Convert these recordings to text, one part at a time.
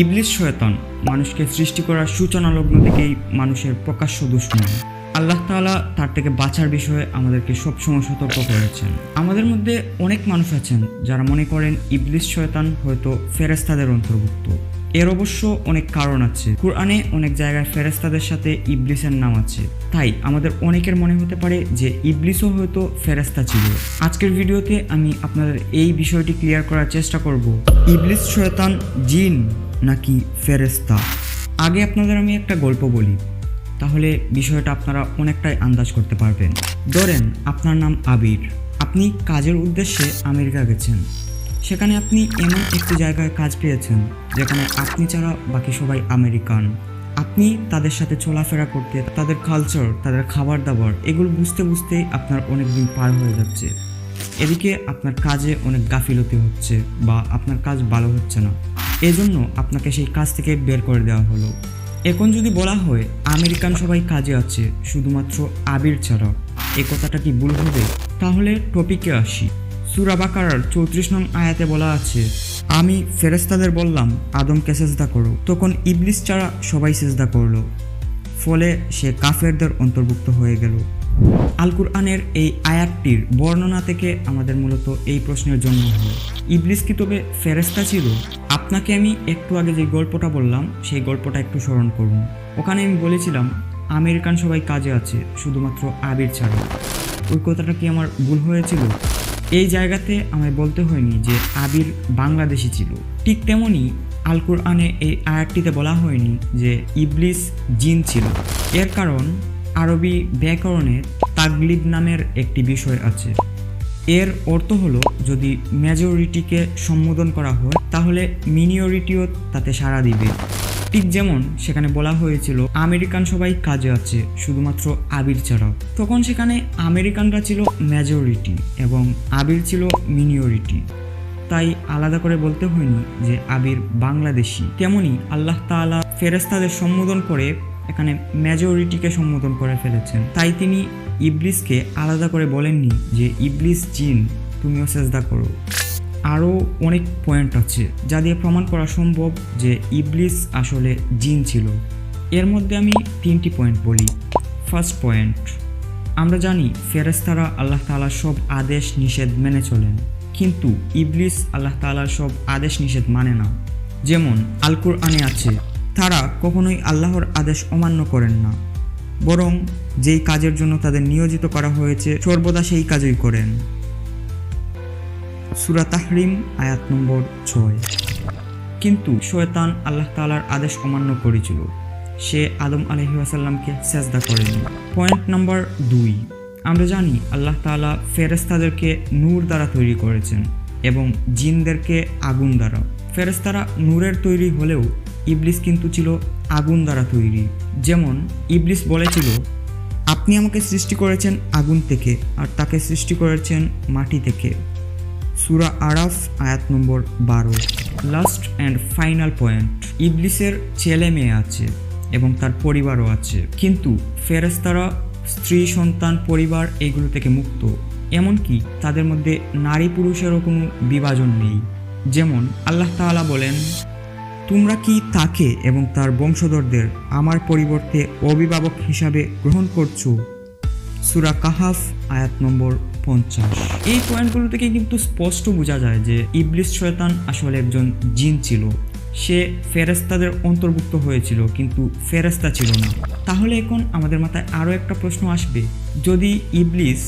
ইবলিস শয়তান মানুষকে সৃষ্টি করার সূচনা লগ্ন থেকেই মানুষের প্রকাশ্য দুশমন। আল্লাহ তাআলা তার থেকে বাঁচার বিষয়ে আমাদেরকে সবসময় সতর্ক করেছেন। আমাদের মধ্যে অনেক মানুষ আছেন যারা মনে করেন ইবলিস শয়তান হয়তো ফেরেশতাদের অন্তর্ভুক্ত। এর অবশ্য অনেক কারণ আছে। কুরআনে অনেক জায়গায় ফেরেশতাদের সাথে ইবলিসের নাম আছে, তাই আমাদের অনেকের মনে হতে পারে যে ইবলিসও হয়তো ফেরেশতা ছিল। আজকের ভিডিওতে আমি আপনাদের এই বিষয়টি ক্লিয়ার করার চেষ্টা করব, ইবলিস শয়তান জিন নাকি ফেরেশতা। আগে আপনাদের আমি একটা গল্প বলি, তাহলে বিষয়টা আপনারা অনেকটাই আন্দাজ করতে পারবেন। ধরেন আপনার নাম আবির, আপনি কাজের উদ্দেশ্যে আমেরিকা গেছেন। সেখানে আপনি এমন একটি জায়গায় কাজ পেয়েছেন যেখানে আপনি ছাড়া বাকি সবাই আমেরিকান। আপনি তাদের সাথে চলাফেরা করতে, তাদের কালচার, তাদের খাবার দাবার এগুলো বুঝতে বুঝতেই আপনার অনেক দিন পার হয়ে যাচ্ছে। এদিকে আপনার কাজে অনেক গাফিলতি হচ্ছে বা আপনার কাজ ভালো হচ্ছে না, এজন্য আপনাকে সেই কাজ থেকে বের করে দেওয়া হলো। এখন যদি বলা হয় আমেরিকান সবাই কাজে আছে শুধুমাত্র আবির ছাড়া, এই কথাটা কি ভুল হবে? তাহলে টপিকে আসি। সূরা বাকারার 34 নং আয়াতে বলা আছে, আমি ফেরেশতাদের বললাম আদমকে সেজদা করো, তখন ইবলিস ছাড়া সবাই সেজদা করলো, ফলে সে কাফেরদের অন্তর্ভুক্ত হয়ে গেল। আল কুরআনের এই আয়াতটির বর্ণনা থেকে আমাদের মূলত এই প্রশ্নের জন্ম হয়, ইবলিস কি তবে ফেরেশতা ছিল? আপনাকে আমি একটু আগে যে গল্পটা বললাম সেই গল্পটা একটু স্মরণ করুন। ওখানে আমি বলেছিলাম আমেরিকান সবাই কাজে আছে শুধুমাত্র আবির ছাড়া। ওই কথাটা কি আমার ভুল হয়েছিল? এই জায়গাতে আমায় বলতে হয়নি যে আবির বাংলাদেশি ছিল। ঠিক তেমনই আল কুরআনে এই আয়াতটিতে বলা হয়নি যে ইবলিস জিন ছিল। এর কারণ আরবি ব্যাকরণে তাগলিব নামের একটি বিষয় আছে। এর অর্থ হলো যদি মেজরিটিকে সম্বোধন করা হয় তাহলে মিনিয়রিটিও তাতে সাড়া দিবে। ঠিক যেমন সেখানে বলা হয়েছিল আমেরিকান সবাই কাজে আছে শুধুমাত্র আবির ছাড়া, তখন সেখানে আমেরিকানরা ছিল মেজরিটি এবং আবির ছিল মিনিয়রিটি, তাই আলাদা করে বলতে হয়নি যে আবির বাংলাদেশি। তেমনি আল্লাহ তাআলা ফেরেশতাদের সম্বোধন করে এখানে মেজরিটিকে সম্বোধন করে ফেলেছেন, তাই তিনি ইবলিসকে আলাদা করে বলেননি যে ইবলিস জিন, তুমিও সেজদা করো। আরও অনেক পয়েন্ট আছে যা দিয়ে প্রমাণ করা সম্ভব যে ইবলিস আসলে জিন ছিল। এর মধ্যে আমি 3টি পয়েন্ট বলি। ফার্স্ট পয়েন্ট, আমরা জানি ফেরেশতারা আল্লাহ তাআলার সব আদেশ নিষেধ মেনে চলেন, কিন্তু ইবলিস আল্লাহ তাআলার সব আদেশ নিষেধ মানে না। যেমন আল কুরআনে আছে, তারা কখনোই আল্লাহর আদেশ অমান্য করেন না, বরং যেই কাজের জন্য তাদের নিয়োজিত করা হয়েছে সর্বদা সেই কাজই করেন। সূরা তাহরিম আয়াত নম্বর 6। কিন্তু শয়তান আল্লাহ তাআলার আদেশ অমান্য করেছিল, সে আদম আলাইহিস সালামকে সেজদা করেনি। পয়েন্ট নাম্বার 2, আমরা জানি আল্লাহ তাআলা ফেরেশতাদেরকে নূর দ্বারা তৈরি করেছেন এবং জিনদেরকে আগুন দ্বারা। ফেরেশতারা নূরের তৈরি হলেও ইবলিস কিন্তু ছিল আগুন দ্বারা তৈরি। যেমন ইবলিস বলেছিল, আপনি আমাকে সৃষ্টি করেছেন আগুন থেকে আর তাকে সৃষ্টি করেছেন মাটি থেকে। সূরা আরাফ আয়াত নম্বর 12। লাস্ট অ্যান্ড ফাইনাল পয়েন্ট, ইবলিসের ছেলে মেয়ে আছে এবং তার পরিবারও আছে, কিন্তু ফেরেশতারা স্ত্রী, সন্তান, পরিবার এগুলো থেকে মুক্ত। এমনকি তাদের মধ্যে নারী পুরুষেরও কোনো বিভাজন নেই। যেমন আল্লাহ তাআলা বলেন, তোমরা কি তাকে এবং তার বংশধরদের আমার পরিবর্তে অভিভাবক হিসাবে গ্রহণ করছো? সূরা কাহাফ আয়াত নম্বর 50। এই পয়েন্টগুলো থেকে কিন্তু স্পষ্ট বোঝা যায় যে ইবলিস শয়তান আসলে একজন জিন ছিল। সে ফেরেশতাদের অন্তর্ভুক্ত হয়েছিল কিন্তু ফেরেশতা ছিল না। তাহলে এখন আমাদের মাথায় আরও একটা প্রশ্ন আসবে, যদি ইবলিস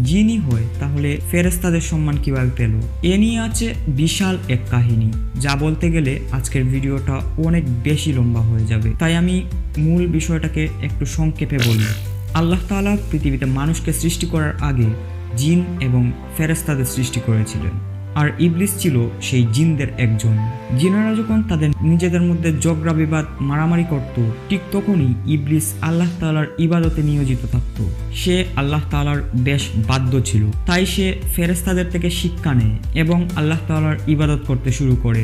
জিনই হয় তাহলে ফেরেশতাদের সম্মান কিভাবে পেল? এ নিয়ে আছে বিশাল এক কাহিনী, যা বলতে গেলে আজকের ভিডিওটা অনেক বেশি লম্বা হয়ে যাবে, তাই আমি মূল বিষয়টাকে একটু সংক্ষেপে বলি। আল্লাহ তাআলা পৃথিবীতে মানুষকে সৃষ্টি করার আগে জিন এবং ফেরেশতাদের সৃষ্টি করেছিলেন, আর ইবলিস ছিল সেই জিনদের একজন। জিনেরা যখন তাদের নিজেদের মধ্যে ঝগড়া বিবাদ মারামারি করত, ঠিক তখনই ইবলিস আল্লাহ তাআলার ইবাদতে নিয়োজিত থাকত। সে আল্লাহ তাআলার বেশ বাধ্য ছিল, তাই সে ফেরেশতাদের থেকে শিক্ষা নেয় এবং আল্লাহ তাআলার ইবাদত করতে শুরু করে।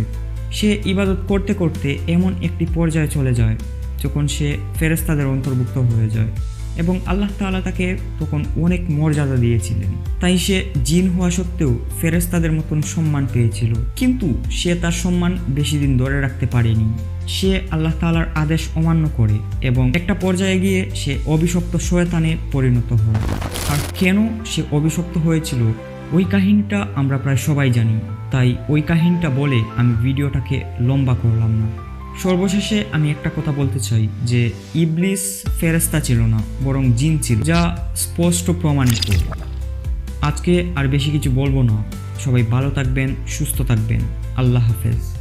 সে ইবাদত করতে করতে এমন একটি পর্যায়ে চলে যায় যখন সে ফেরেশতাদের অন্তর্ভুক্ত হয়ে যায়। এবং আল্লাহ তাআলা তাকে তখন অনেক মর্যাদা দিয়েছিলেন। তাই সে জিন হওয়া সত্ত্বেও ফেরেশতাদের মতন সম্মান পেয়েছিল, কিন্তু সে তার সম্মান বেশি দিন ধরে রাখতে পারেনি। সে আল্লাহ তাআলার আদেশ অমান্য করে এবং একটা পর্যায়ে গিয়ে সে অভিশপ্ত শয়তানে পরিণত হয়। আর কেন সে অভিশপ্ত হয়েছিল ওই কাহিনীটা আমরা প্রায় সবাই জানি, তাই ওই কাহিনীটা বলে আমি ভিডিওটাকে লম্বা করলাম না। সর্বশেষে আমি একটা কথা বলতে চাই যে ইবলিস ফেরেশতা ছিল না, বরং জিন ছিল, যা স্পষ্ট প্রমাণিত। আজকে আর বেশি কিছু বলবো না। সবাই ভালো থাকবেন, সুস্থ থাকবেন। আল্লাহ হাফেজ।